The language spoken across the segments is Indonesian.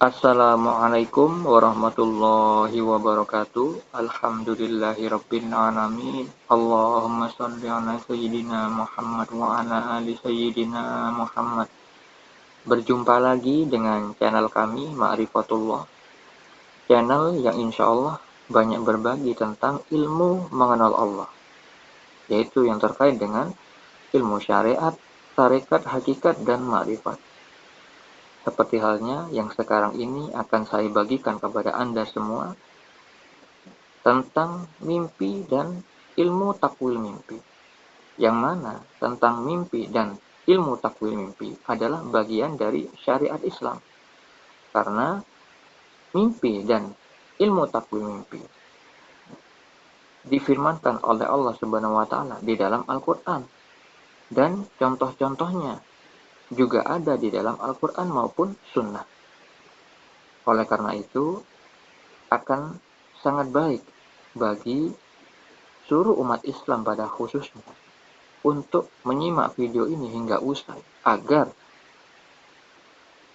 Assalamualaikum warahmatullahi wabarakatuh. Alhamdulillahirabbil alamin. Allahumma shalli ala sayyidina Muhammad wa ala ali sayyidina Muhammad. Berjumpa lagi dengan channel kami Ma'rifatullah. Channel yang insyaallah banyak berbagi tentang ilmu mengenal Allah, yaitu yang terkait dengan ilmu syariat, tarekat, hakikat, dan ma'rifat. Seperti halnya yang sekarang ini akan saya bagikan kepada Anda semua tentang mimpi dan ilmu takwil mimpi. Yang mana tentang mimpi dan ilmu takwil mimpi adalah bagian dari syariat Islam. Karena mimpi dan ilmu takwil mimpi difirmankan oleh Allah Subhanahu wa taala di dalam Al-Qur'an, dan contoh-contohnya juga ada di dalam Al-Qur'an maupun sunnah. Oleh karena itu, akan sangat baik bagi seluruh umat Islam pada khususnya untuk menyimak video ini hingga usai agar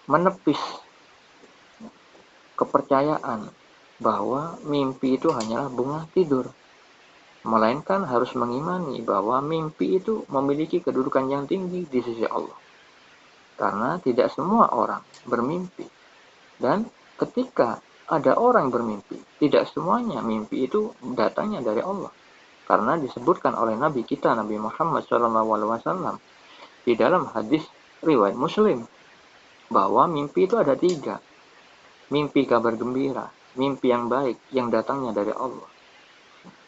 menepis kepercayaan bahwa mimpi itu hanyalah bunga tidur, melainkan harus mengimani bahwa mimpi itu memiliki kedudukan yang tinggi di sisi Allah. Karena tidak semua orang bermimpi, dan ketika ada orang bermimpi, tidak semuanya mimpi itu datangnya dari Allah. Karena disebutkan oleh Nabi kita, Nabi Muhammad SAW, di dalam hadis riwayat Muslim, bahwa mimpi itu ada 3. Mimpi kabar gembira, mimpi yang baik, yang datangnya dari Allah.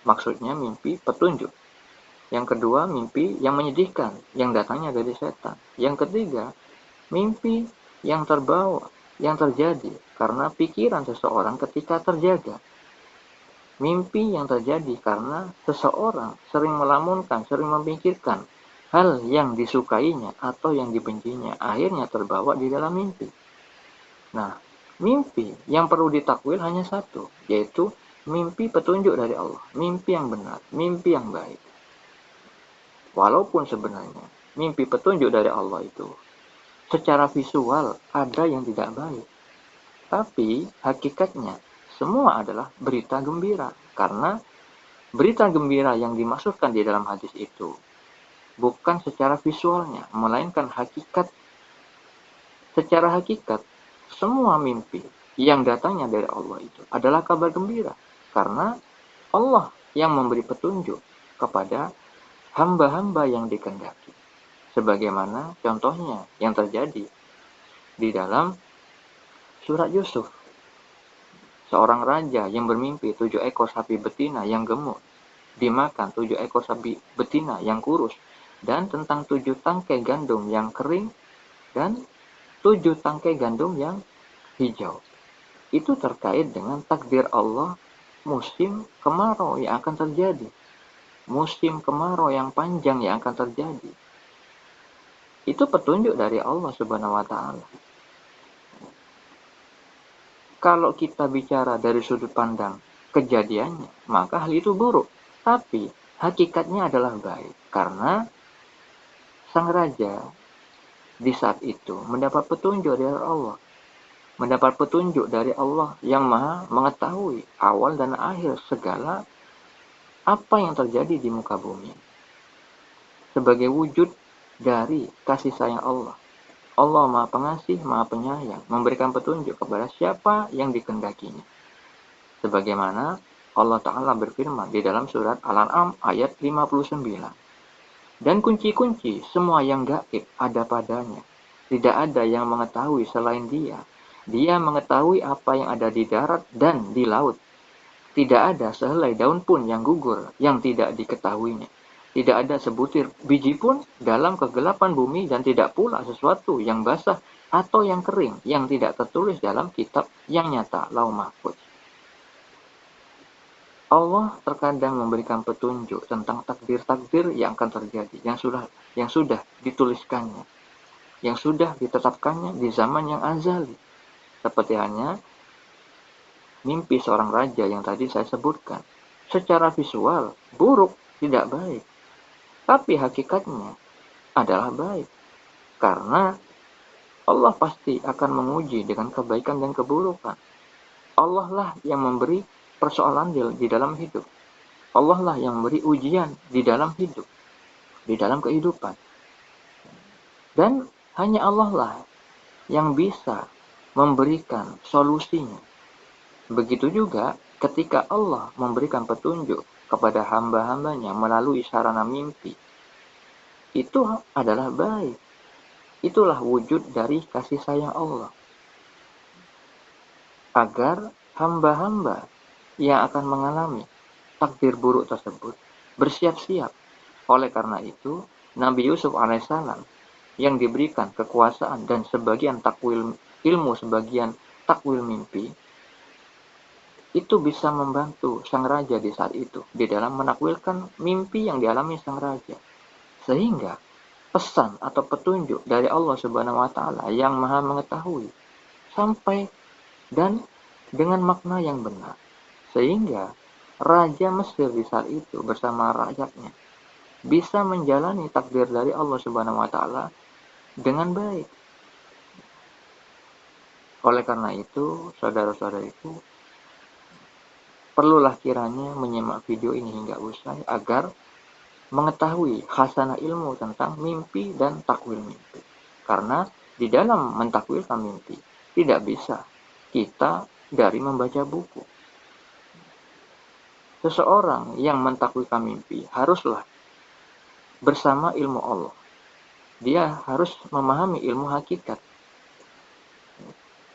Maksudnya mimpi petunjuk. Yang kedua, mimpi yang menyedihkan, yang datangnya dari setan. Yang ketiga, mimpi yang terbawa, yang terjadi karena pikiran seseorang ketika terjaga. Mimpi yang terjadi karena seseorang sering melamunkan, sering memikirkan hal yang disukainya atau yang dibencinya, akhirnya terbawa di dalam mimpi. Nah, mimpi yang perlu ditakwil hanya satu, yaitu mimpi petunjuk dari Allah, mimpi yang benar, mimpi yang baik. Walaupun sebenarnya mimpi petunjuk dari Allah itu secara visual ada yang tidak baik, tapi hakikatnya semua adalah berita gembira, karena berita gembira yang dimaksudkan di dalam hadis itu bukan secara visualnya, melainkan hakikat. Secara hakikat, semua mimpi yang datangnya dari Allah itu adalah kabar gembira, karena Allah yang memberi petunjuk kepada hamba-hamba yang dikehendaki. Sebagaimana contohnya yang terjadi di dalam surat Yusuf. Seorang raja yang bermimpi 7 ekor sapi betina yang gemuk dimakan 7 ekor sapi betina yang kurus, dan tentang 7 tangkai gandum yang kering dan 7 tangkai gandum yang hijau. Itu terkait dengan takdir Allah musim kemarau yang akan terjadi. Musim kemarau yang panjang yang akan terjadi. Itu petunjuk dari Allah Subhanahu wa taala. Kalau kita bicara dari sudut pandang kejadiannya, maka hal itu buruk. Tapi hakikatnya adalah baik, karena sang raja di saat itu mendapat petunjuk dari Allah. Mendapat petunjuk dari Allah yang maha mengetahui awal dan akhir segala apa yang terjadi di muka bumi. Sebagai wujud dari kasih sayang Allah. Allah maha pengasih, maha penyayang, memberikan petunjuk kepada siapa yang dikehendakinya. Sebagaimana Allah Ta'ala berfirman di dalam surat Al-An'am ayat 59. Dan kunci-kunci semua yang gaib ada padanya. Tidak ada yang mengetahui selain Dia. Dia mengetahui apa yang ada di darat dan di laut. Tidak ada sehelai daun pun yang gugur yang tidak diketahuinya. Tidak ada sebutir biji pun dalam kegelapan bumi, dan tidak pula sesuatu yang basah atau yang kering yang tidak tertulis dalam kitab yang nyata, Lauh Mahfuz. Allah terkadang memberikan petunjuk tentang takdir-takdir yang akan terjadi, yang sudah dituliskannya, yang sudah ditetapkannya di zaman yang azali. Seperti hanya mimpi seorang raja yang tadi saya sebutkan. Secara visual buruk, tidak baik. Tapi hakikatnya adalah baik. Karena Allah pasti akan menguji dengan kebaikan dan keburukan. Allah lah yang memberi persoalan di dalam hidup. Allah lah yang memberi ujian di dalam hidup, di dalam kehidupan. Dan hanya Allah lah yang bisa memberikan solusinya. Begitu juga ketika Allah memberikan petunjuk kepada hamba-hambanya melalui sarana mimpi. Itu adalah baik. Itulah wujud dari kasih sayang Allah. Agar hamba-hamba yang akan mengalami takdir buruk tersebut bersiap-siap. Oleh karena itu, Nabi Yusuf alaihissalam yang diberikan kekuasaan dan sebagian takwil ilmu, sebagian takwil mimpi, itu bisa membantu sang raja di saat itu di dalam menakwilkan mimpi yang dialami sang raja. Sehingga pesan atau petunjuk dari Allah Subhanahu wa taala yang Maha mengetahui sampai dan dengan makna yang benar. Sehingga Raja Mesir di saat itu bersama rakyatnya bisa menjalani takdir dari Allah Subhanahu wa taala dengan baik. Oleh karena itu, saudara-saudariku, perlulah kiranya menyimak video ini hingga usai agar mengetahui khasanah ilmu tentang mimpi dan takwil mimpi. Karena di dalam mentakwilkan mimpi tidak bisa kita dari membaca buku. Seseorang yang mentakwilkan mimpi haruslah bersama ilmu Allah. Dia harus memahami ilmu hakikat.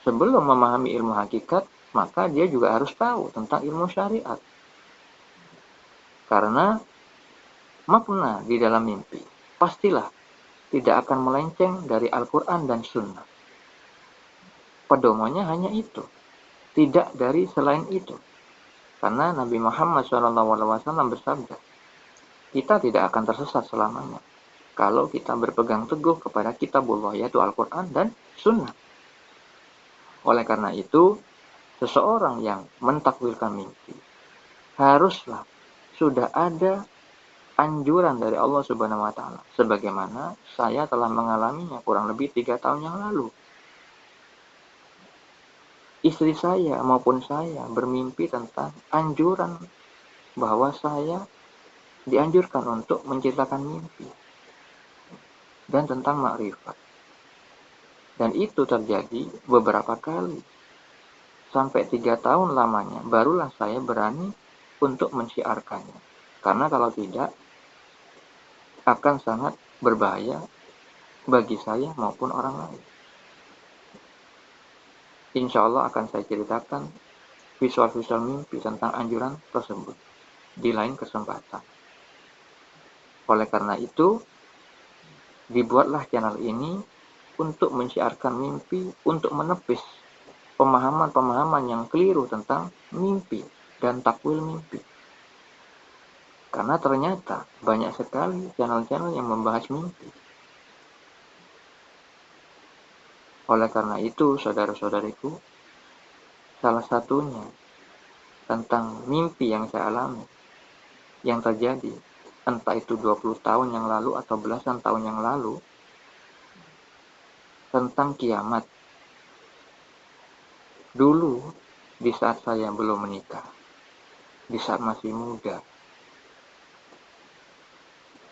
Sebelum memahami ilmu hakikat, maka dia juga harus tahu tentang ilmu syariat. Karena makna di dalam mimpi pastilah tidak akan melenceng dari Al-Quran dan Sunnah. Pedomannya hanya itu, tidak dari selain itu. Karena Nabi Muhammad SAW bersabda, kita tidak akan tersesat selamanya kalau kita berpegang teguh kepada kitabullah, yaitu Al-Quran dan Sunnah. Oleh karena itu, seseorang yang mentakwilkan mimpi haruslah sudah ada anjuran dari Allah Subhanahu wa taala, sebagaimana saya telah mengalaminya kurang lebih 3 tahun yang lalu. Istri saya maupun saya bermimpi tentang anjuran bahwa saya dianjurkan untuk menciptakan mimpi dan tentang makrifat. Dan itu terjadi beberapa kali. Sampai 3 tahun lamanya barulah saya berani untuk mensiarkannya. Karena kalau tidak akan sangat berbahaya bagi saya maupun orang lain. Insya Allah akan saya ceritakan visual-visual mimpi tentang anjuran tersebut di lain kesempatan. Oleh karena itu, dibuatlah channel ini untuk mensiarkan mimpi, untuk menepis pemahaman-pemahaman yang keliru tentang mimpi dan takwil mimpi. Karena ternyata banyak sekali channel-channel yang membahas mimpi. Oleh karena itu, saudara-saudariku, salah satunya tentang mimpi yang saya alami, yang terjadi entah itu 20 tahun yang lalu atau belasan tahun yang lalu, tentang kiamat. Dulu, di saat saya belum menikah, di saat masih muda,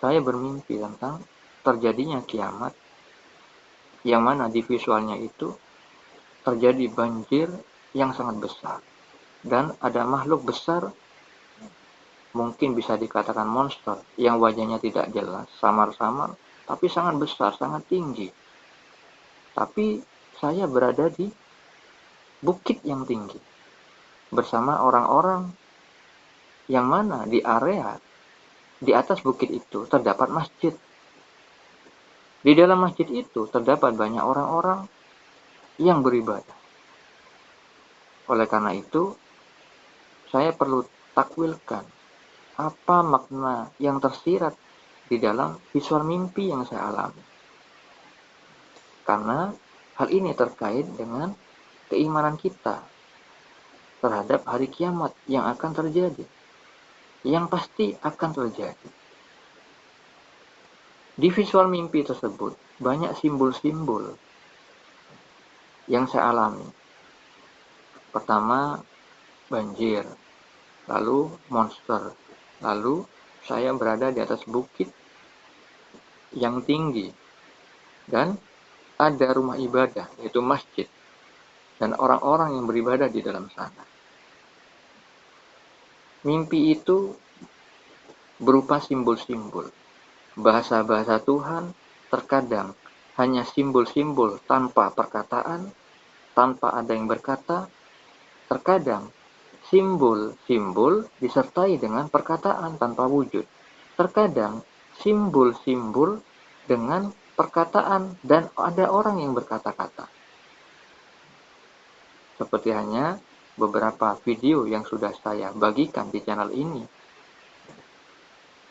saya bermimpi tentang terjadinya kiamat, yang mana di visualnya itu terjadi banjir yang sangat besar. Dan ada makhluk besar, mungkin bisa dikatakan monster, yang wajahnya tidak jelas, samar-samar, tapi sangat besar, sangat tinggi. Tapi saya berada di bukit yang tinggi, bersama orang-orang yang mana di area di atas bukit itu terdapat masjid. Di dalam masjid itu terdapat banyak orang-orang yang beribadah. Oleh karena itu, saya perlu takwilkan apa makna yang tersirat di dalam visual mimpi yang saya alami. Karena hal ini terkait dengan keimanan kita terhadap hari kiamat yang akan terjadi, yang pasti akan terjadi. Di visual mimpi tersebut banyak simbol-simbol yang saya alami. Pertama, banjir, lalu monster, lalu saya berada di atas bukit yang tinggi, dan ada rumah ibadah, yaitu masjid, dan orang-orang yang beribadah di dalam sana. Mimpi itu berupa simbol-simbol. Bahasa-bahasa Tuhan terkadang hanya simbol-simbol tanpa perkataan, tanpa ada yang berkata. Terkadang simbol-simbol disertai dengan perkataan tanpa wujud. Terkadang simbol-simbol dengan perkataan dan ada orang yang berkata-kata. Seperti hanya beberapa video yang sudah saya bagikan di channel ini.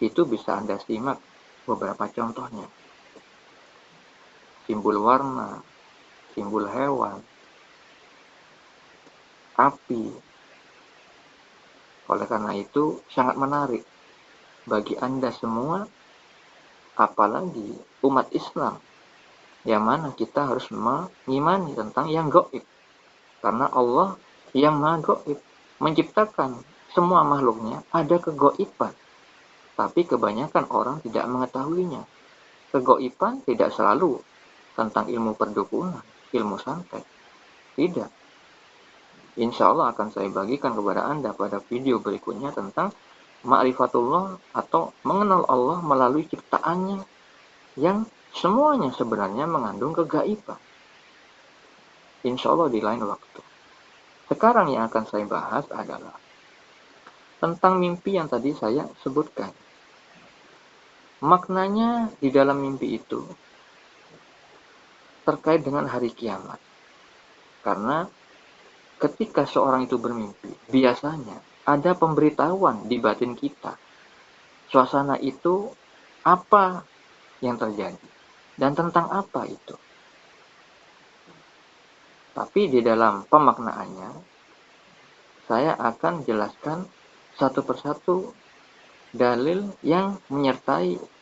Itu bisa Anda simak beberapa contohnya. Simbol warna, simbol hewan, api. Oleh karena itu sangat menarik bagi Anda semua, apalagi umat Islam, yang mana kita harus mengimani tentang yang gaib. Karena Allah yang maha gaib, menciptakan semua makhluknya ada kegaiban. Tapi kebanyakan orang tidak mengetahuinya. Kegaiban tidak selalu tentang ilmu perdukunan, ilmu santet. Tidak. Insya Allah akan saya bagikan kepada Anda pada video berikutnya tentang ma'rifatullah atau mengenal Allah melalui ciptaannya yang semuanya sebenarnya mengandung kegaiban. Insya Allah di lain waktu. Sekarang yang akan saya bahas adalah tentang mimpi yang tadi saya sebutkan. Maknanya di dalam mimpi itu terkait dengan hari kiamat. Karena ketika seorang itu bermimpi, biasanya ada pemberitahuan di batin kita. Suasana itu apa yang terjadi dan tentang apa itu. Tapi di dalam pemaknaannya, saya akan jelaskan satu persatu dalil yang menyertai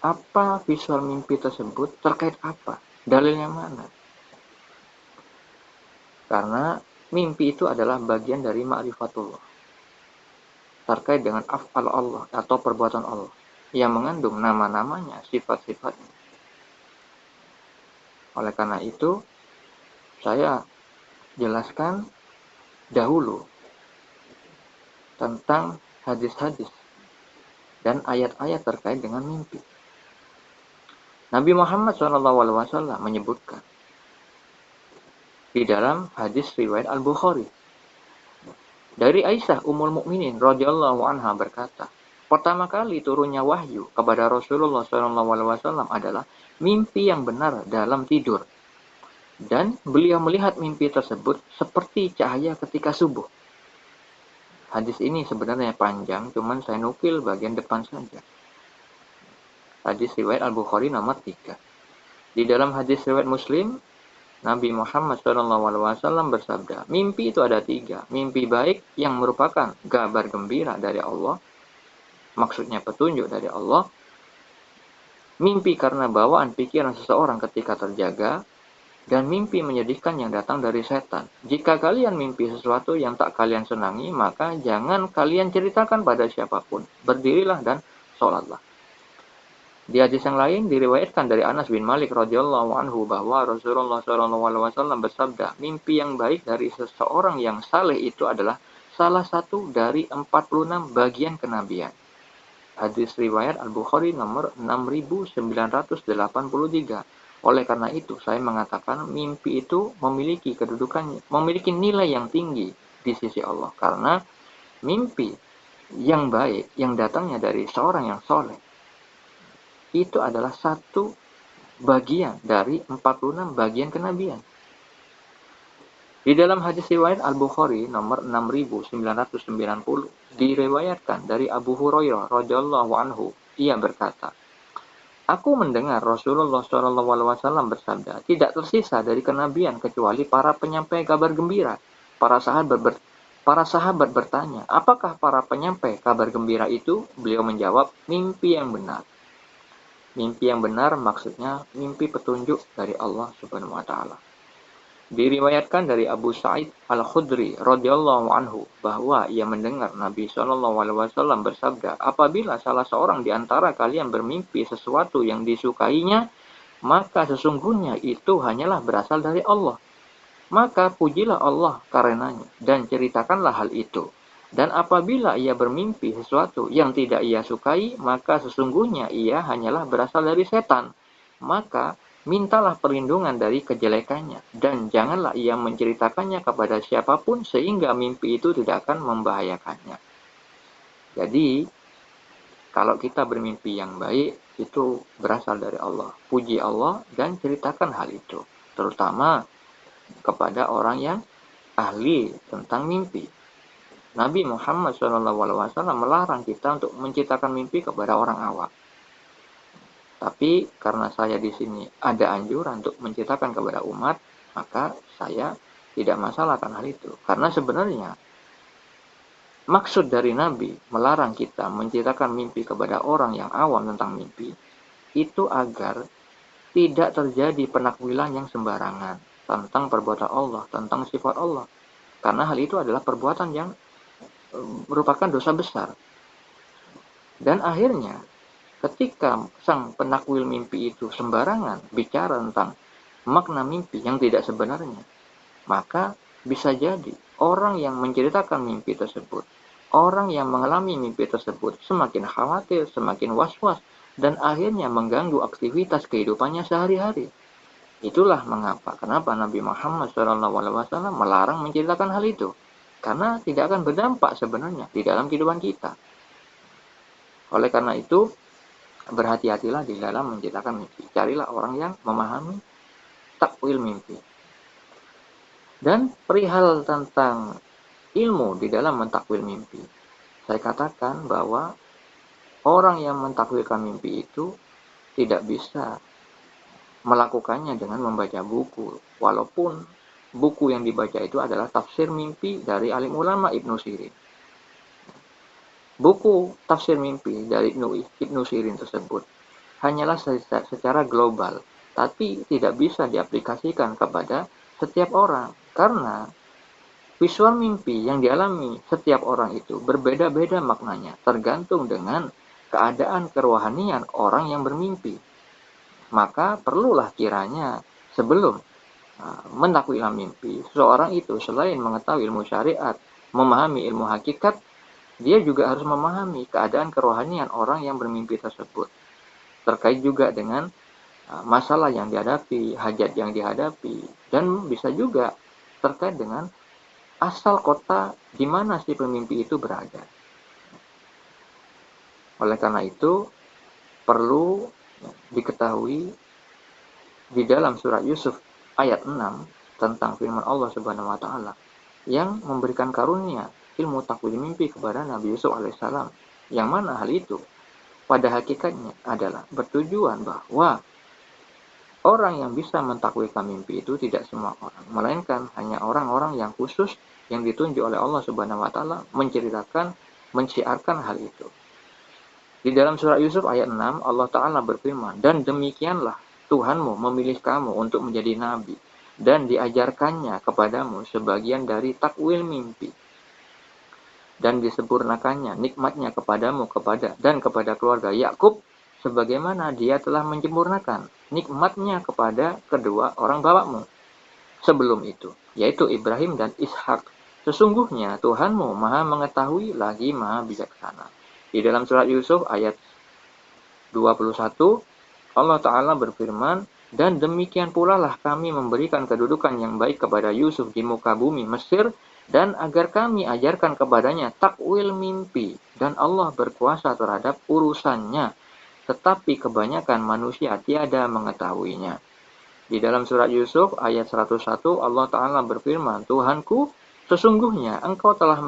apa visual mimpi tersebut terkait apa, dalilnya mana. Karena mimpi itu adalah bagian dari ma'rifatullah, terkait dengan af'al Allah atau perbuatan Allah, yang mengandung nama-namanya, sifat-sifatnya. Oleh karena itu, saya jelaskan dahulu tentang hadis-hadis dan ayat-ayat terkait dengan mimpi. Nabi Muhammad SAW menyebutkan di dalam hadis riwayat Al-Bukhari dari Aisyah Ummul Mukminin radhiyallahu anha berkata, pertama kali turunnya wahyu kepada Rasulullah SAW adalah mimpi yang benar dalam tidur, dan beliau melihat mimpi tersebut seperti cahaya ketika subuh. Hadis ini sebenarnya panjang, cuman saya nukil bagian depan saja. Hadis riwayat Al-Bukhari nomor 3. Di dalam hadis riwayat Muslim, Nabi Muhammad SAW bersabda, mimpi itu ada 3. Mimpi baik yang merupakan kabar gembira dari Allah, maksudnya petunjuk dari Allah. Mimpi karena bawaan pikiran seseorang ketika terjaga, dan mimpi menyedihkan yang datang dari setan. Jika kalian mimpi sesuatu yang tak kalian senangi, maka jangan kalian ceritakan pada siapapun. Berdirilah dan sholatlah. Di hadis yang lain diriwayatkan dari Anas bin Malik radhiyallahu anhu bahwa Rasulullah SAW bersabda, mimpi yang baik dari seseorang yang saleh itu adalah salah satu dari 46 bagian kenabian. Hadis riwayat Al-Bukhari nomor 6983. Oleh karena itu, saya mengatakan mimpi itu memiliki kedudukan, memiliki nilai yang tinggi di sisi Allah. Karena mimpi yang baik, yang datangnya dari seorang yang soleh, itu adalah satu bagian dari 46 bagian kenabian. Di dalam hadis riwayat Al-Bukhari nomor 6990 diriwayatkan dari Abu Hurairah radhiyallahu anhu, ia berkata, aku mendengar Rasulullah SAW bersabda, tidak tersisa dari kenabian kecuali para penyampai kabar gembira. Para sahabat bertanya, apakah para penyampai kabar gembira itu? Beliau menjawab, mimpi yang benar. Mimpi yang benar maksudnya mimpi petunjuk dari Allah Subhanahu wa taala. Diriwayatkan dari Abu Sa'id Al-Khudri radhiyallahu anhu bahwa ia mendengar Nabi Shallallahu alaihi wasallam bersabda, "Apabila salah seorang di antara kalian bermimpi sesuatu yang disukainya, maka sesungguhnya itu hanyalah berasal dari Allah. Maka pujilah Allah karenanya dan ceritakanlah hal itu. Dan apabila ia bermimpi sesuatu yang tidak ia sukai, maka sesungguhnya ia hanyalah berasal dari setan. Maka mintalah perlindungan dari kejelekannya dan janganlah ia menceritakannya kepada siapapun sehingga mimpi itu tidak akan membahayakannya." Jadi, kalau kita bermimpi yang baik, itu berasal dari Allah. Puji Allah dan ceritakan hal itu. Terutama kepada orang yang ahli tentang mimpi. Nabi Muhammad SAW melarang kita untuk menceritakan mimpi kepada orang awam. Tapi karena saya di sini ada anjuran untuk menceritakan kepada umat, maka saya tidak masalah akan hal itu. Karena sebenarnya maksud dari Nabi melarang kita menceritakan mimpi kepada orang yang awam tentang mimpi, itu agar tidak terjadi penakwilan yang sembarangan tentang perbuatan Allah, tentang sifat Allah. Karena hal itu adalah perbuatan yang merupakan dosa besar. Dan akhirnya ketika sang penakwil mimpi itu sembarangan bicara tentang makna mimpi yang tidak sebenarnya, maka bisa jadi orang yang menceritakan mimpi tersebut, orang yang mengalami mimpi tersebut semakin khawatir, semakin was-was, dan akhirnya mengganggu aktivitas kehidupannya sehari-hari. Itulah kenapa Nabi Muhammad SAW melarang menceritakan hal itu. Karena tidak akan berdampak sebenarnya di dalam kehidupan kita. Oleh karena itu, berhati-hatilah di dalam menceritakan mimpi. Carilah orang yang memahami takwil mimpi. Dan perihal tentang ilmu di dalam mentakwil mimpi, saya katakan bahwa orang yang mentakwilkan mimpi itu tidak bisa melakukannya dengan membaca buku, walaupun buku yang dibaca itu adalah tafsir mimpi dari alim ulama Ibnu Sirin. Buku tafsir mimpi dari Ibnu Sirin tersebut hanyalah secara global, tapi tidak bisa diaplikasikan kepada setiap orang, karena visual mimpi yang dialami setiap orang itu berbeda-beda maknanya, tergantung dengan keadaan kerohanian orang yang bermimpi. Maka perlulah kiranya sebelum menakwil mimpi, seseorang itu selain mengetahui ilmu syariat, memahami ilmu hakikat, dia juga harus memahami keadaan kerohanian orang yang bermimpi tersebut. Terkait juga dengan masalah yang dihadapi, hajat yang dihadapi, dan bisa juga terkait dengan asal kota di mana si pemimpi itu berada. Oleh karena itu, perlu diketahui di dalam surat Yusuf ayat 6 tentang firman Allah Subhanahu wa taala yang memberikan karunia ilmu takwil mimpi kepada Nabi Yusuf alaihissalam, yang mana hal itu pada hakikatnya adalah bertujuan bahwa orang yang bisa mentakwilkan mimpi itu tidak semua orang, melainkan hanya orang-orang yang khusus yang ditunjuk oleh Allah Subhanahu wa taala menceritakan, menciarkan hal itu. Di dalam surat Yusuf ayat 6 Allah Ta'ala berfirman, "Dan demikianlah Tuhanmu memilih kamu untuk menjadi nabi dan diajarkannya kepadamu sebagian dari takwil mimpi dan disempurnakannya nikmatnya kepadamu dan kepada keluarga Yakub sebagaimana dia telah menyempurnakan nikmatnya kepada kedua orang bapakmu sebelum itu, yaitu Ibrahim dan Ishak. Sesungguhnya Tuhanmu maha mengetahui lagi maha bijaksana." Di dalam surat Yusuf ayat 21, Allah Ta'ala berfirman, "Dan demikian pula lah kami memberikan kedudukan yang baik kepada Yusuf di muka bumi Mesir, dan agar kami ajarkan kepadanya takwil mimpi, dan Allah berkuasa terhadap urusannya, tetapi kebanyakan manusia tiada mengetahuinya." Di dalam surat Yusuf ayat 101 Allah Ta'ala berfirman, "Tuhanku, sesungguhnya engkau telah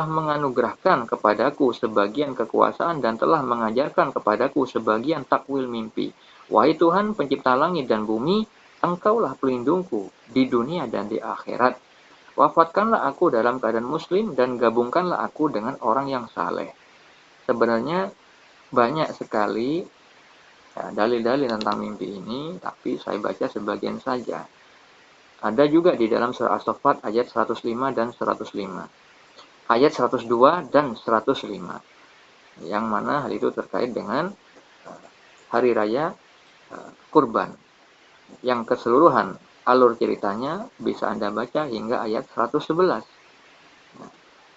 menganugerahkan kepadaku sebagian kekuasaan dan telah mengajarkan kepadaku sebagian takwil mimpi. Wahai Tuhan pencipta langit dan bumi, engkaulah pelindungku di dunia dan di akhirat. Wafatkanlah aku dalam keadaan muslim dan gabungkanlah aku dengan orang yang saleh." Sebenarnya banyak sekali dalil-dalil tentang mimpi ini, tapi saya baca sebagian saja. Ada juga di dalam surah As-Saffat ayat 105 dan 105. Ayat 102 dan 105. Yang mana hal itu terkait dengan hari raya kurban. Yang keseluruhan alur ceritanya bisa Anda baca hingga ayat 111.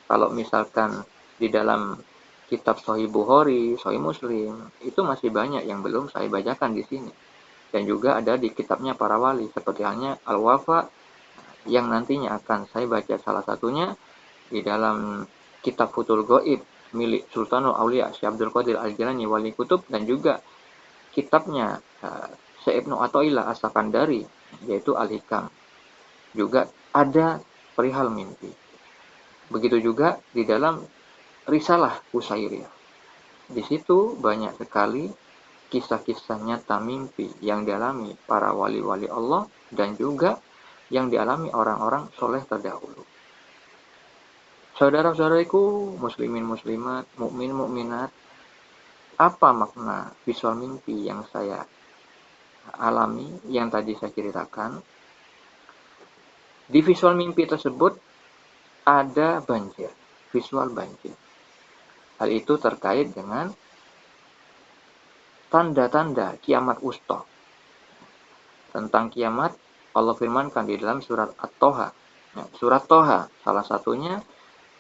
Kalau misalkan di dalam kitab Sahih Bukhari, Sahih Muslim, itu masih banyak yang belum saya bacakan di sini. Dan juga ada di kitabnya para wali, seperti halnya Al-Wafa, yang nantinya akan saya baca salah satunya di dalam kitab Futhul Ghaib milik Sultanul Aulia Syekh Abdul Qadir Al-Jilani Wali Kutub, dan juga kitabnya Syekh Ibnu Athaillah As-Sakandari, yaitu Al-Hikam. Juga ada perihal mimpi. Begitu juga di dalam Risalah Qusairiyah. Di situ banyak sekali kisah-kisah nyata mimpi yang dialami para wali-wali Allah dan juga yang dialami orang-orang soleh terdahulu. Saudara-saudariku, muslimin muslimat, mukmin mukminat, apa makna visual mimpi yang saya alami, yang tadi saya ceritakan? Di visual mimpi tersebut ada banjir, visual banjir. Hal itu terkait dengan tanda-tanda kiamat wusta. Tentang kiamat, Allah firmankan di dalam surat At-Toha. Surat Toha, salah satunya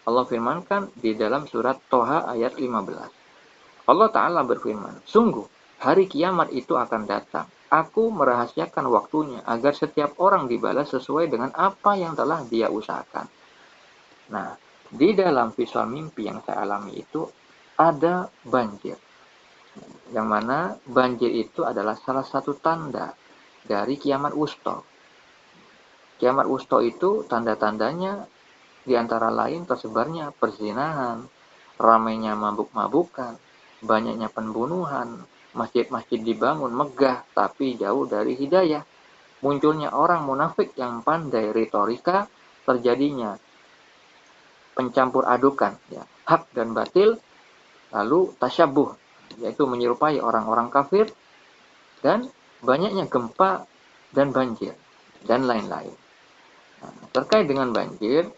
Allah firmankan di dalam surat Toha ayat 15. Allah Ta'ala berfirman, sungguh, hari kiamat itu akan datang. Aku merahasiakan waktunya agar setiap orang dibalas sesuai dengan apa yang telah dia usahakan. Nah, di dalam visual mimpi yang saya alami itu ada banjir. Yang mana banjir itu adalah salah satu tanda dari kiamat wusta. Kiamat wusta itu tanda-tandanya diantara lain tersebarnya perzinahan, ramainya mabuk-mabukan, banyaknya pembunuhan, masjid-masjid dibangun megah tapi jauh dari hidayah, munculnya orang munafik yang pandai retorika, terjadinya pencampur adukan hak dan batil, lalu tasyabuh, yaitu menyerupai orang-orang kafir, dan banyaknya gempa dan banjir, dan lain-lain. Nah, terkait dengan banjir,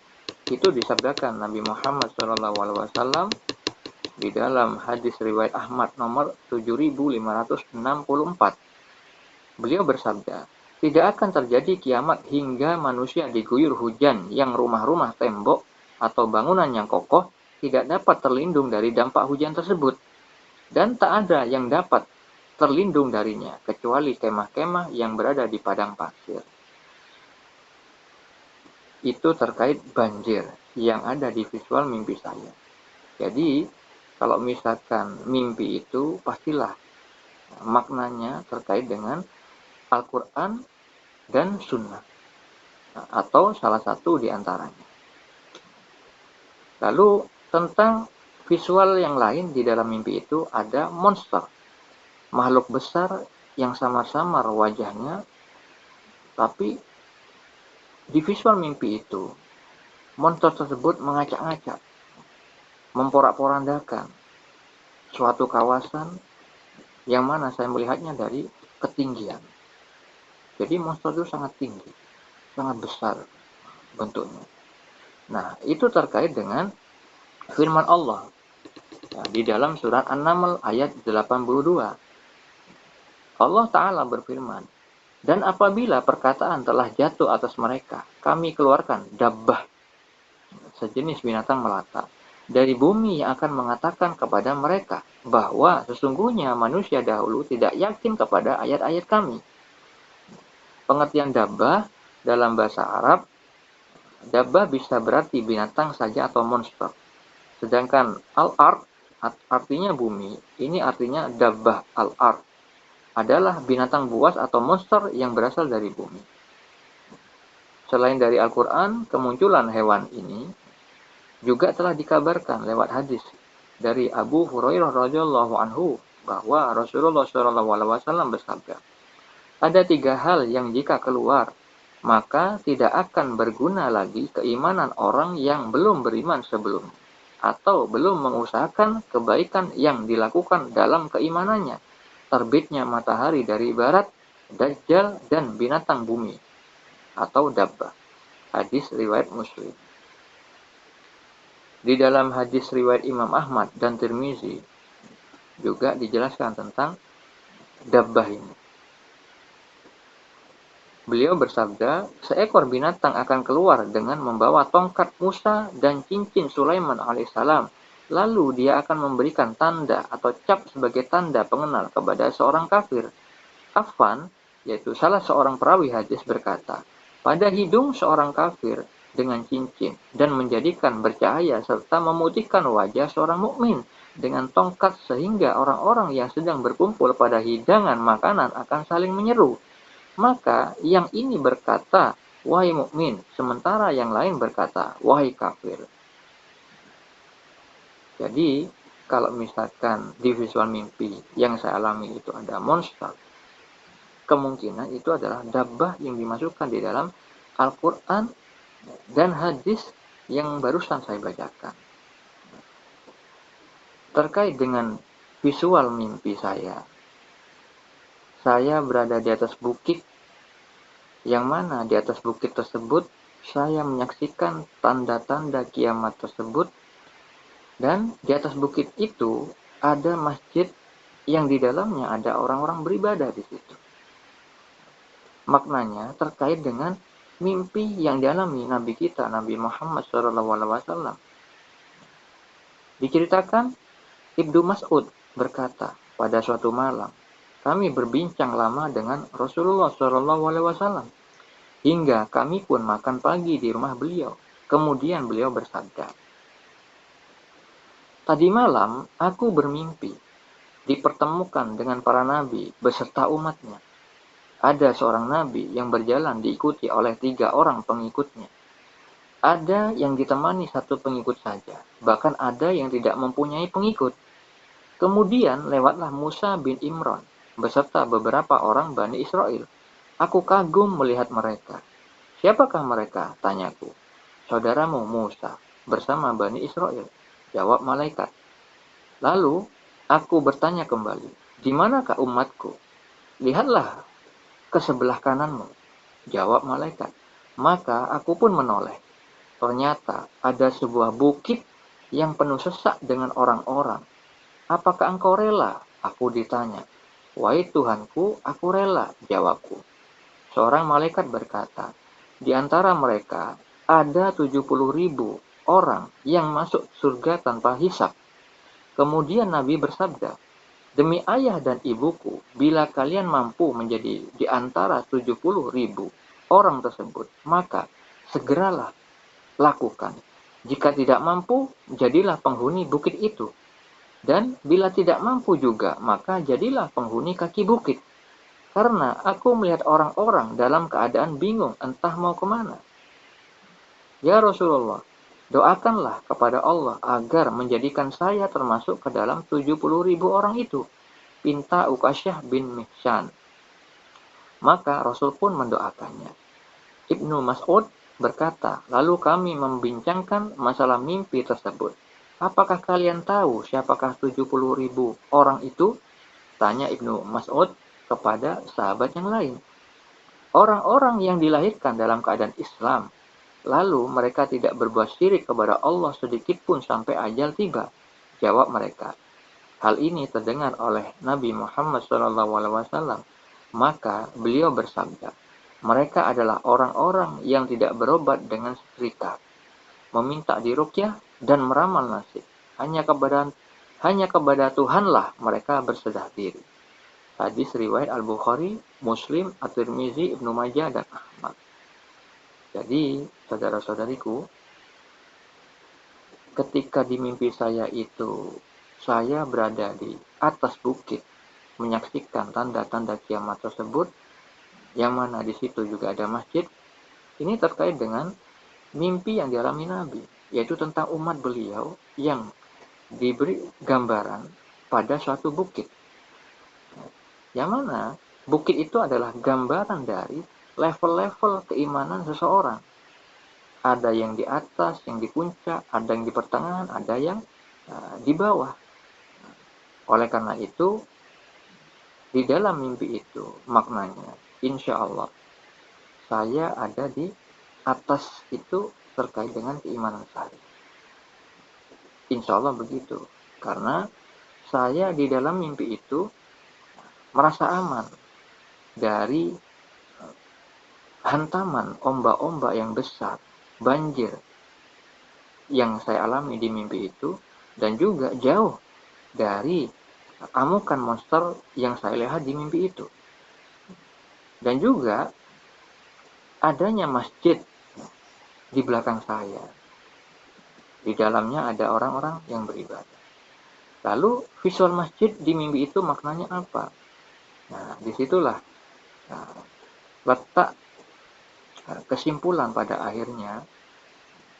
itu disabdakan Nabi Muhammad SAW di dalam hadis riwayat Ahmad nomor 7564. Beliau bersabda, tidak akan terjadi kiamat hingga manusia diguyur hujan yang rumah-rumah, tembok, atau bangunan yang kokoh tidak dapat terlindung dari dampak hujan tersebut. Dan tak ada yang dapat terlindung darinya, kecuali kemah-kemah yang berada di padang pasir. Itu terkait banjir yang ada di visual mimpi saya. Jadi, kalau misalkan mimpi itu, pastilah maknanya terkait dengan Al-Quran dan Sunnah, atau salah satu di antaranya. Lalu tentang visual yang lain di dalam mimpi itu ada monster, makhluk besar yang samar-samar wajahnya, tapi di visual mimpi itu monster tersebut mengacak-ngacak, memporak-porandakan suatu kawasan yang mana saya melihatnya dari ketinggian. Jadi monster itu sangat tinggi, sangat besar bentuknya. Nah, itu terkait dengan firman Allah di dalam surat An-Naml ayat 82. Allah Ta'ala berfirman, dan apabila perkataan telah jatuh atas mereka, kami keluarkan dabbah, sejenis binatang melata, dari bumi yang akan mengatakan kepada mereka bahwa sesungguhnya manusia dahulu tidak yakin kepada ayat-ayat kami. Pengertian dabbah dalam bahasa Arab, dabbah bisa berarti binatang saja atau monster. Sedangkan al-ard artinya bumi, ini artinya dabbah al-ard adalah binatang buas atau monster yang berasal dari bumi. Selain dari Al-Quran, kemunculan hewan ini juga telah dikabarkan lewat hadis dari Abu Hurairah radhiyallahu anhu bahwa Rasulullah SAW bersabda, ada 3 hal yang jika keluar, maka tidak akan berguna lagi keimanan orang yang belum beriman sebelumnya. atau belum mengusahakan kebaikan yang dilakukan dalam keimanannya, terbitnya matahari dari barat, Dajjal, dan binatang bumi atau dabbah. Hadis riwayat Muslim. Di dalam hadis riwayat Imam Ahmad dan Tirmizi juga dijelaskan tentang dabbah ini. Beliau bersabda, seekor binatang akan keluar dengan membawa tongkat Musa dan cincin Sulaiman alaihissalam. Lalu dia akan memberikan tanda atau cap sebagai tanda pengenal kepada seorang kafir. Affan, yaitu salah seorang perawi hadis berkata, pada hidung seorang kafir dengan cincin dan menjadikan bercahaya serta memutihkan wajah seorang mukmin dengan tongkat sehingga orang-orang yang sedang berkumpul pada hidangan makanan akan saling menyeru. Maka yang ini berkata, wahai mukmin, sementara yang lain berkata, wahai kafir. Jadi, kalau misalkan di visual mimpi yang saya alami itu ada monster, kemungkinan itu adalah dabbah yang dimasukkan di dalam Al-Quran dan hadis yang barusan saya bacakan. Terkait dengan visual mimpi saya berada di atas bukit, yang mana di atas bukit tersebut saya menyaksikan tanda-tanda kiamat tersebut, dan di atas bukit itu ada masjid yang di dalamnya ada orang-orang beribadah di situ. Maknanya terkait dengan mimpi yang dialami Nabi kita, Nabi Muhammad SAW. Diceritakan Ibnu Mas'ud berkata, pada suatu malam kami berbincang lama dengan Rasulullah SAW hingga kami pun makan pagi di rumah beliau. Kemudian beliau bersabda, tadi malam aku bermimpi dipertemukan dengan para nabi beserta umatnya. Ada seorang nabi yang berjalan diikuti oleh 3 orang pengikutnya. Ada yang ditemani 1 pengikut saja, bahkan ada yang tidak mempunyai pengikut. Kemudian lewatlah Musa bin Imran beserta beberapa orang Bani Israel. Aku kagum melihat mereka. Siapakah mereka? Tanyaku. Saudaramu Musa bersama Bani Israel, jawab malaikat. Lalu aku bertanya kembali, di manakah umatku? Lihatlah ke sebelah kananmu, jawab malaikat. Maka aku pun menoleh. Ternyata ada sebuah bukit yang penuh sesak dengan orang-orang. Apakah engkau rela? Aku ditanya. Wahai Tuhanku, aku rela, jawabku. Seorang malaikat berkata, di antara mereka ada 70.000 orang yang masuk surga tanpa hisab. Kemudian Nabi bersabda, demi ayah dan ibuku, bila kalian mampu menjadi di antara 70.000 orang tersebut, maka segeralah lakukan. Jika tidak mampu, jadilah penghuni bukit itu. Dan bila tidak mampu juga, maka jadilah penghuni kaki bukit. Karena aku melihat orang-orang dalam keadaan bingung entah mau kemana. Ya Rasulullah, doakanlah kepada Allah agar menjadikan saya termasuk ke dalam 70.000 orang itu. Pinta Ukasyah bin Mihsan. Maka Rasul pun mendoakannya. Ibnu Mas'ud berkata, lalu kami membincangkan masalah mimpi tersebut. Apakah kalian tahu siapakah 70.000 orang itu? Tanya Ibnu Mas'ud kepada sahabat yang lain. Orang-orang yang dilahirkan dalam keadaan Islam, lalu mereka tidak berbuat syirik kepada Allah sedikit pun sampai ajal tiba. Jawab mereka. Hal ini terdengar oleh Nabi Muhammad SAW. Maka beliau bersabda, mereka adalah orang-orang yang tidak berobat dengan setrika, meminta diruqyah dan meramal nasib. Hanya kepada Tuhanlah mereka berserah diri. Hadis riwayat Al-Bukhari, Muslim, At-Tirmizi, Ibnu Majah, dan Ahmad. Jadi, saudara-saudariku, ketika di mimpi saya itu, saya berada di atas bukit, menyaksikan tanda-tanda kiamat tersebut, yang mana di situ juga ada masjid. Ini terkait dengan mimpi yang dialami Nabi, yaitu tentang umat beliau yang diberi gambaran pada suatu bukit. Yang mana bukit itu adalah gambaran dari level-level keimanan seseorang. ada yang di atas, yang di puncak, ada yang di pertengahan, ada yang di bawah. Oleh karena itu, di dalam mimpi itu maknanya, insya Allah, saya ada di atas itu terkait dengan keimanan saya. Insya Allah begitu. Karena saya di dalam mimpi itu merasa aman dari hantaman ombak-ombak yang besar, banjir yang saya alami di mimpi itu, dan juga jauh dari amukan monster yang saya lihat di mimpi itu. Dan juga adanya masjid di belakang saya. Di dalamnya ada orang-orang yang beribadah. Lalu visual masjid di mimpi itu maknanya apa? Nah, disitulah letak kesimpulan pada akhirnya.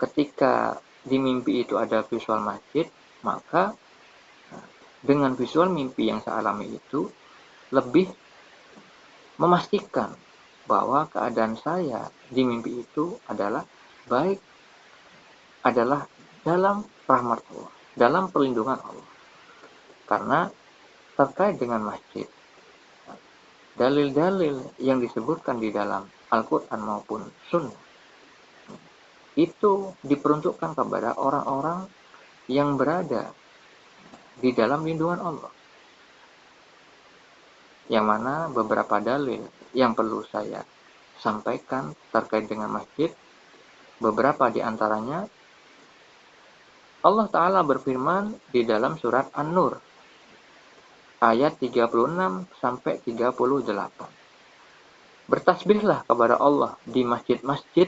Ketika di mimpi itu ada visual masjid, maka dengan visual mimpi yang saya alami itu lebih memastikan bahwa keadaan saya di mimpi itu adalah baik, adalah dalam rahmat Allah, dalam perlindungan Allah. Karena terkait dengan masjid, dalil-dalil yang disebutkan di dalam Al-Quran maupun Sunnah itu diperuntukkan kepada orang-orang yang berada di dalam lindungan Allah. Yang mana beberapa dalil yang perlu saya sampaikan terkait dengan masjid, beberapa di antaranya Allah Ta'ala berfirman di dalam surat An-Nur ayat 36 sampai 38. Bertasbihlah kepada Allah di masjid-masjid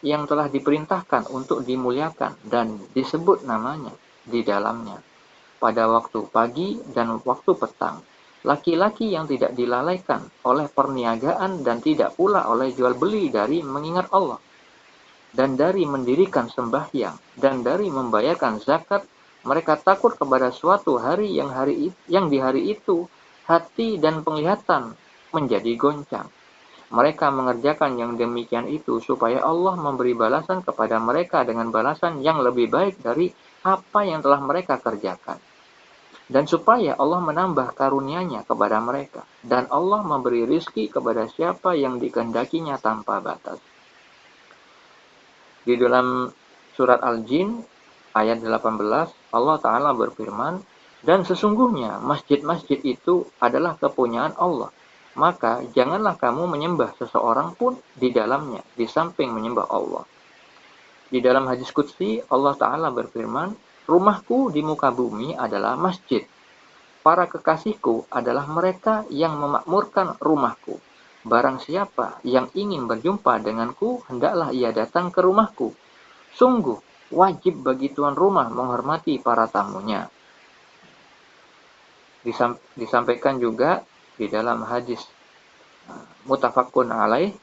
yang telah diperintahkan untuk dimuliakan dan disebut namanya di dalamnya pada waktu pagi dan waktu petang. Laki-laki yang tidak dilalaikan oleh perniagaan dan tidak pula oleh jual beli dari mengingat Allah, dan dari mendirikan sembahyang dan dari membayarkan zakat. Mereka takut kepada suatu hari yang di hari itu hati dan penglihatan menjadi goncang. Mereka mengerjakan yang demikian itu supaya Allah memberi balasan kepada mereka dengan balasan yang lebih baik dari apa yang telah mereka kerjakan. Dan supaya Allah menambah karunia-Nya kepada mereka. Dan Allah memberi rizki kepada siapa yang dikehendakinya tanpa batas. Di dalam surat Al-Jin ayat 18, Allah Ta'ala berfirman, dan sesungguhnya masjid-masjid itu adalah kepunyaan Allah. Maka janganlah kamu menyembah seseorang pun di dalamnya, di samping menyembah Allah. Di dalam hadis qudsi, Allah Ta'ala berfirman, rumahku di muka bumi adalah masjid. Para kekasihku adalah mereka yang memakmurkan rumahku. Barang siapa yang ingin berjumpa denganku, hendaklah ia datang ke rumahku. Sungguh, wajib bagi tuan rumah menghormati para tamunya. Disampaikan juga di dalam hadis muttafaqun alaih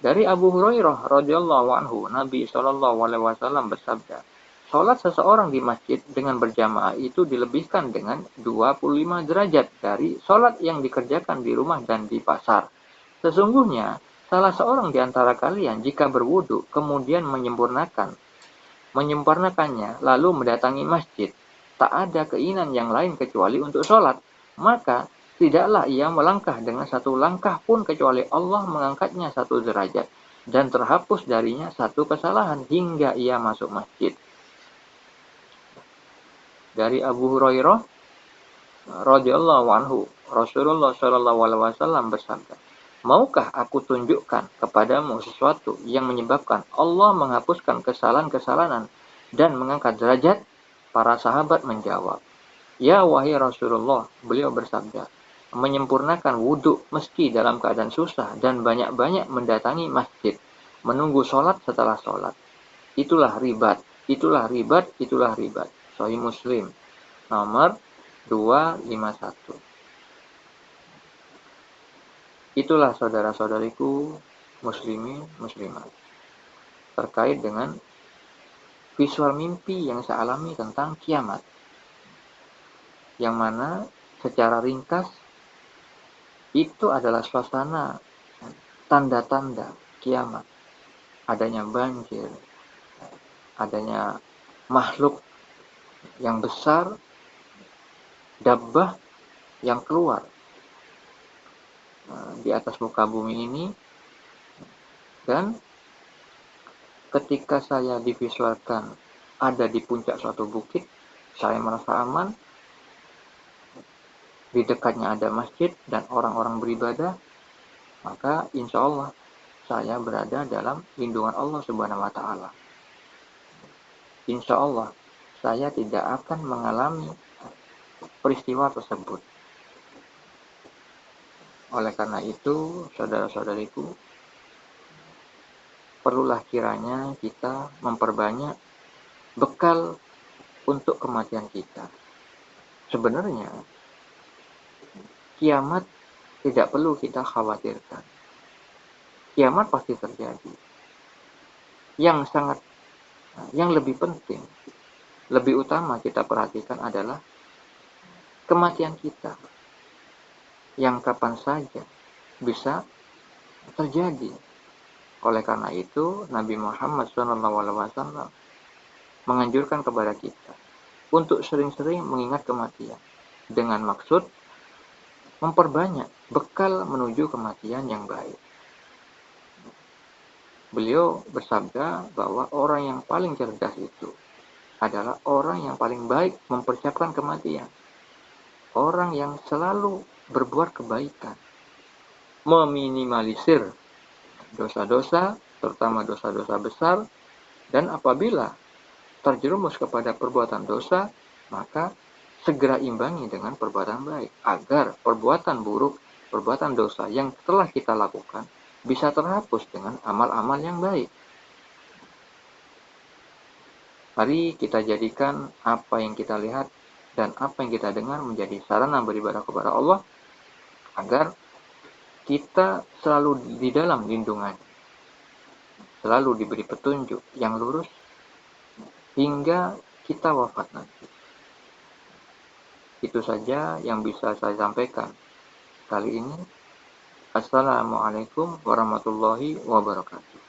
dari Abu Hurairah radhiyallahu anhu, Nabi SAW bersabda, salat seseorang di masjid dengan berjamaah itu dilebihkan dengan 25 derajat dari salat yang dikerjakan di rumah dan di pasar. Sesungguhnya salah seorang di antara kalian jika berwudu kemudian menyempurnakannya lalu mendatangi masjid, tak ada keinginan yang lain kecuali untuk sholat, maka tidaklah ia melangkah dengan satu langkah pun kecuali Allah mengangkatnya satu derajat dan terhapus darinya satu kesalahan hingga ia masuk masjid. Dari Abu Hurairah radhiyallahu anhu, Rasulullah SAW bersabda, maukah aku tunjukkan kepadamu sesuatu yang menyebabkan Allah menghapuskan kesalahan-kesalahan dan mengangkat derajat? Para sahabat menjawab, ya wahai Rasulullah, beliau bersabda, menyempurnakan wudhu meski dalam keadaan susah dan banyak-banyak mendatangi masjid, menunggu sholat setelah sholat. Itulah ribat, itulah ribat, itulah ribat. Sahih Muslim, nomor 251. Itulah saudara-saudariku muslimin muslimat terkait dengan visual mimpi yang saya alami tentang kiamat, yang mana secara ringkas itu adalah suasana tanda-tanda kiamat, adanya banjir, adanya makhluk yang besar, dabbah yang keluar di atas muka bumi ini, dan ketika saya divisualkan ada di puncak suatu bukit, saya merasa aman, di dekatnya ada masjid dan orang-orang beribadah, maka insya Allah saya berada dalam lindungan Allah Subhanahu wa Ta'ala. Insya Allah saya tidak akan mengalami peristiwa tersebut. Oleh karena itu, saudara-saudariku, perlulah kiranya kita memperbanyak bekal untuk kematian kita. Sebenarnya, kiamat tidak perlu kita khawatirkan. Kiamat pasti terjadi. Yang lebih penting, lebih utama kita perhatikan adalah kematian kita, yang kapan saja bisa terjadi. Oleh karena itu, Nabi Muhammad SAW menganjurkan kepada kita untuk sering-sering mengingat kematian, dengan maksud memperbanyak bekal menuju kematian yang baik. Beliau bersabda bahwa orang yang paling cerdas itu adalah orang yang paling baik mempersiapkan kematian. Orang yang selalu berbuat kebaikan, meminimalisir dosa-dosa, terutama dosa-dosa besar, dan apabila terjerumus kepada perbuatan dosa, maka segera imbangi dengan perbuatan baik, agar perbuatan buruk, perbuatan dosa yang telah kita lakukan bisa terhapus dengan amal-amal yang baik. Mari kita jadikan apa yang kita lihat dan apa yang kita dengar menjadi sarana beribadah kepada Allah, agar kita selalu di dalam lindungan, selalu diberi petunjuk yang lurus hingga kita wafat nanti. Itu saja yang bisa saya sampaikan kali ini. Assalamualaikum warahmatullahi wabarakatuh.